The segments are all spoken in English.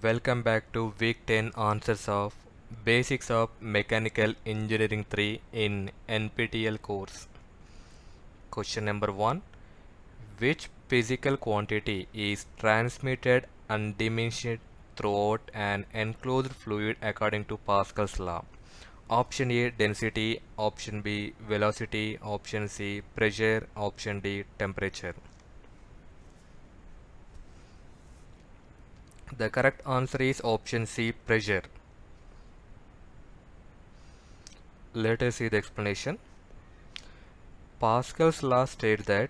Welcome back to Week 10 answers of Basics of Mechanical Engineering 3 in NPTEL course. Question number 1. Which physical quantity is transmitted undiminished throughout an enclosed fluid according to Pascal's law? Option A density, option B velocity, option C pressure, option D temperature. The correct answer is option C pressure. Let us see the explanation. Pascal's law states that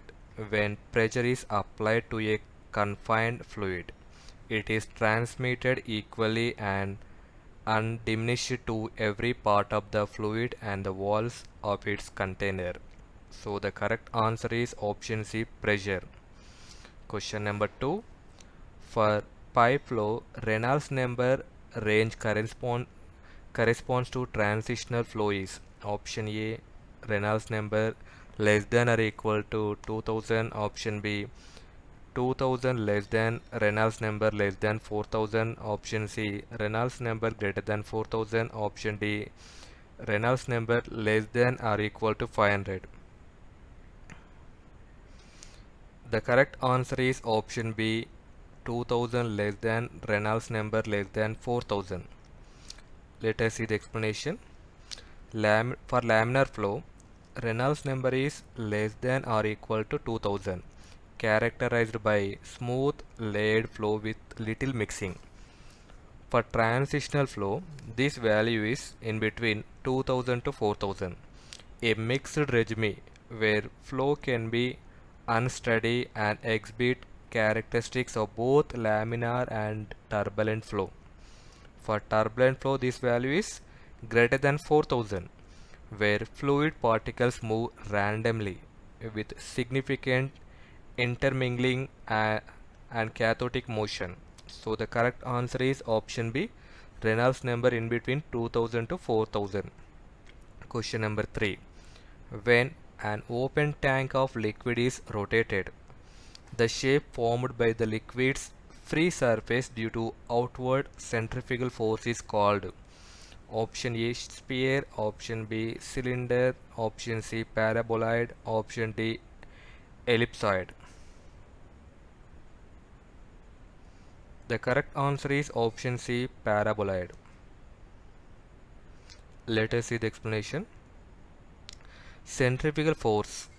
when pressure is applied to a confined fluid, it is transmitted equally and undiminished to every part of the fluid and the walls of its container. So the correct answer is option C pressure. Question number 2. For pipe flow, Reynolds number range corresponds to transitional flow is option A Reynolds number less than or equal to 2000, option B 2000 less than Reynolds number less than 4000, option C Reynolds number greater than 4000, option D Reynolds number less than or equal to 500. The correct answer is option B 2000 less than Reynolds number less than 4000. Let us see the explanation. For laminar flow, Reynolds number is less than or equal to 2000, characterized by smooth layered flow with little mixing. For transitional flow, this value is in between 2000 to 4000, a mixed regime where flow can be unsteady and exhibit characteristics of both laminar and turbulent flow. For turbulent flow, this value is greater than 4000, where fluid particles move randomly with significant intermingling and cathodic motion. So the correct answer is option B, Reynolds number in between 2000 to 4000. Question number 3. When an open tank of liquid is rotated, the shape formed by the liquid's free surface due to outward centrifugal force is called option A sphere, option B cylinder, option C paraboloid, option D ellipsoid. The correct answer is option C paraboloid. Let us see the explanation. Centrifugal force.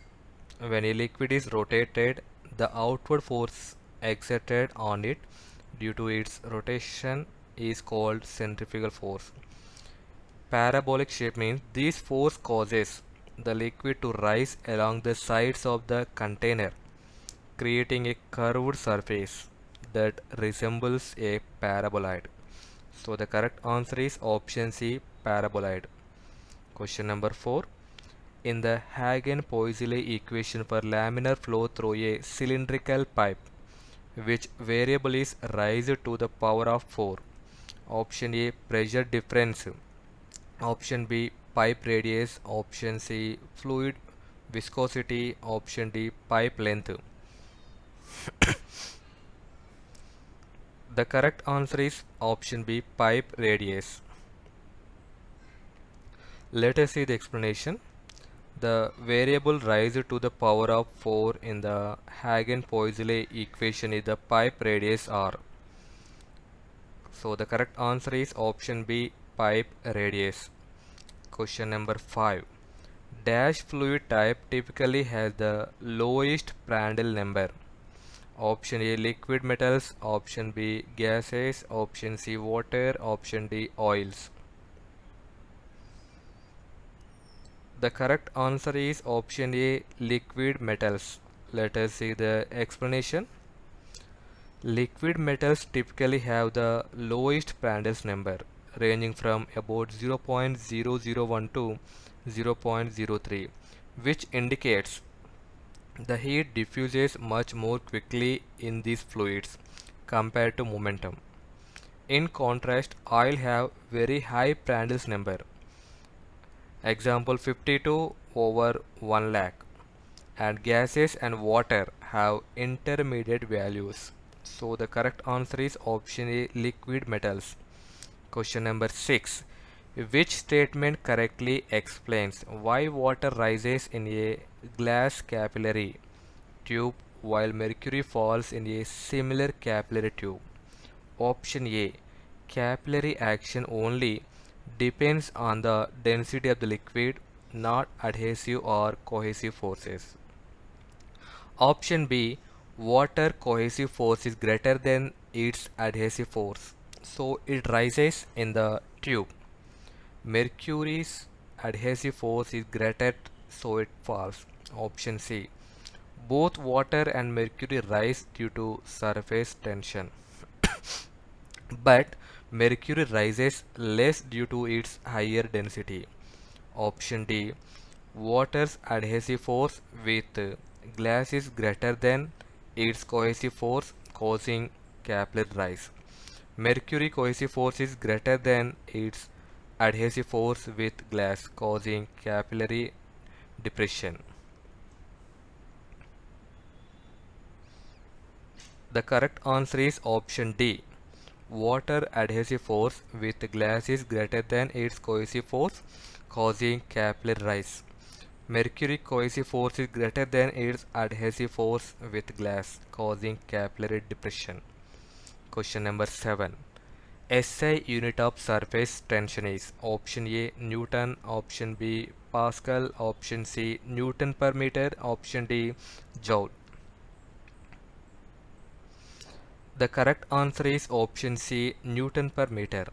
When a liquid is rotated, the outward force exerted on it due to its rotation is called centrifugal force. Parabolic shape means this force causes the liquid to rise along the sides of the container, creating a curved surface that resembles a paraboloid. So the correct answer is option C paraboloid. Question number 4. In the Hagen-Poiseuille equation for laminar flow through a cylindrical pipe, which variable is raised to the power of 4? Option A pressure difference, option B pipe radius, option C fluid viscosity, option D pipe length. The correct answer is option B pipe radius. Let us see the explanation. The variable raised to the power of 4 in the Hagen-Poiseuille equation is the pipe radius r. So the correct answer is option B pipe radius. Question number 5. Dash fluid type typically has the lowest Prandtl number. Option A liquid metals, option B gases, option C water, option D oils. The correct answer is option A liquid metals. Let us see the explanation. Liquid metals typically have the lowest Prandtl number, ranging from about 0.001 to 0.03, which indicates the heat diffuses much more quickly in these fluids compared to momentum. In contrast, oil have very high Prandtl number, example 52 over 1 lakh, and gases and water have intermediate values. So the correct answer is option A, liquid metals. Question number 6. Which statement correctly explains why water rises in a glass capillary tube while mercury falls in a similar capillary tube? Option A. Capillary action only depends on the density of the liquid, not adhesive or cohesive forces. Option B. Water cohesive force is greater than its adhesive force, so it rises in the tube. Mercury's adhesive force is greater, so it falls. Option C. Both water and mercury rise due to surface tension, but mercury rises less due to its higher density. Option D. Water's adhesive force with glass is greater than its cohesive force, causing capillary rise. Mercury cohesive force is greater than its adhesive force with glass, causing capillary depression. The correct answer is option D. Water adhesive force with glass is greater than its cohesive force, causing capillary rise. Mercury cohesive force is greater than its adhesive force with glass, causing capillary depression. Question number 7. SI unit of surface tension is option A Newton, option B Pascal, option C Newton per meter, option D Joule. The correct answer is option C Newton per meter.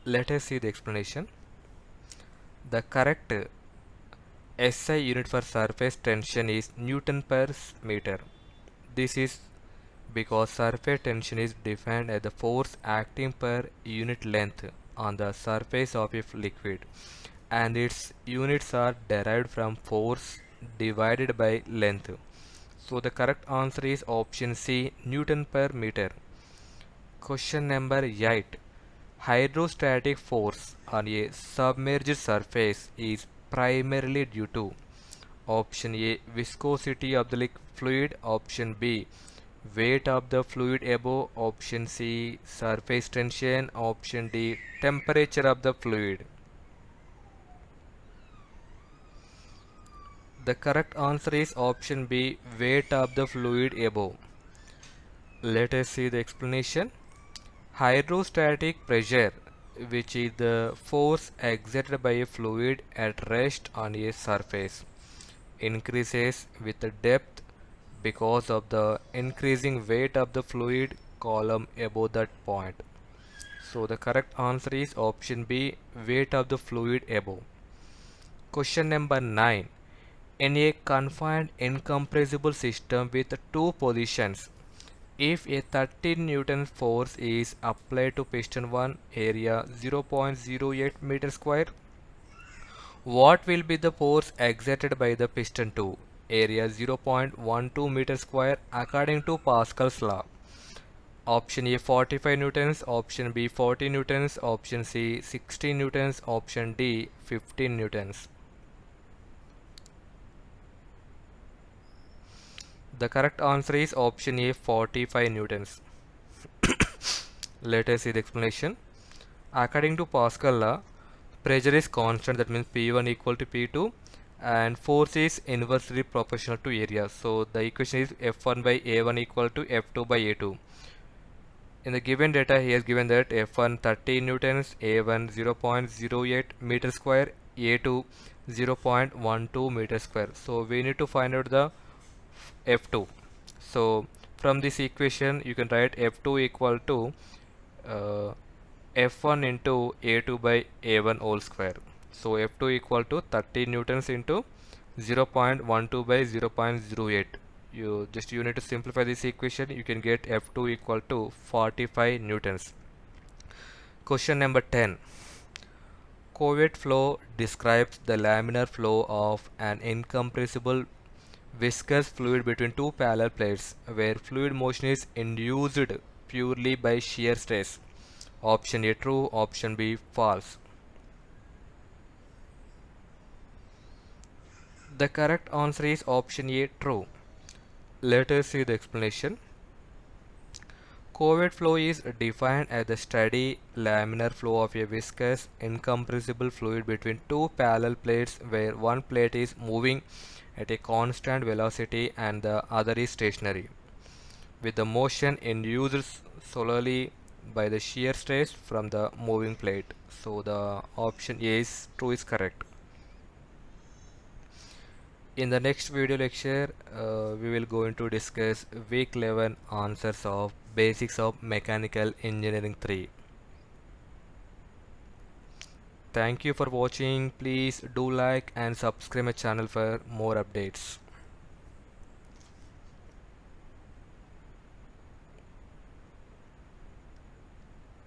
Let us see the explanation. The correct SI unit for surface tension is Newton per meter. This is because surface tension is defined as the force acting per unit length on the surface of a liquid, and its units are derived from force divided by length. So the correct answer is option C Newton per meter. Question number 8. Hydrostatic force on a submerged surface is primarily due to option A viscosity of the fluid, option B weight of the fluid above, option C surface tension, option D temperature of the fluid. The correct answer is option B weight of the fluid above. Let us see the explanation. Hydrostatic pressure, which is the force exerted by a fluid at rest on a surface, increases with the depth because of the increasing weight of the fluid column above that point. So the correct answer is option B weight of the fluid above. Question number 9. In a confined incompressible system with two positions, if a 13 Newton force is applied to piston 1 area 0.08 meter square, what will be the force exerted by the piston 2 area 0.12 meter square according to Pascal's law? Option A 45 newtons, option B 40 newtons, option C 16 newtons, option D 15 newtons. The correct answer is option A 45 newtons. Let us see the explanation. According to Pascal law, pressure is constant, that means P1 equal to P2, and force is inversely proportional to area. So the equation is F1 by A1 equal to F2 by A2. In the given data, he has given that F1 30 newtons, A1 0.08 meter square, A2 0.12 meter square. So we need to find out the F2. So from this equation, you can write F2 equal to uh, F1 into A2 by A1 whole square. So F2 equal to 30 newtons into 0.12 by 0.08. You need to simplify this equation. You can get F2 equal to 45 newtons. Question number 10. Covert flow describes the laminar flow of an incompressible viscous fluid between two parallel plates where fluid motion is induced purely by shear stress. Option A true, option B false. The correct answer is option A true. Let us see the explanation. Coved flow is defined as the steady laminar flow of a viscous incompressible fluid between two parallel plates where one plate is moving at a constant velocity and the other is stationary, with the motion induced solely by the shear stress from the moving plate. So the option A is true is correct. In the next video lecture, we will going to discuss week 11 answers of basics of mechanical engineering 3. Thank you for watching. Please do like and subscribe my channel for more updates.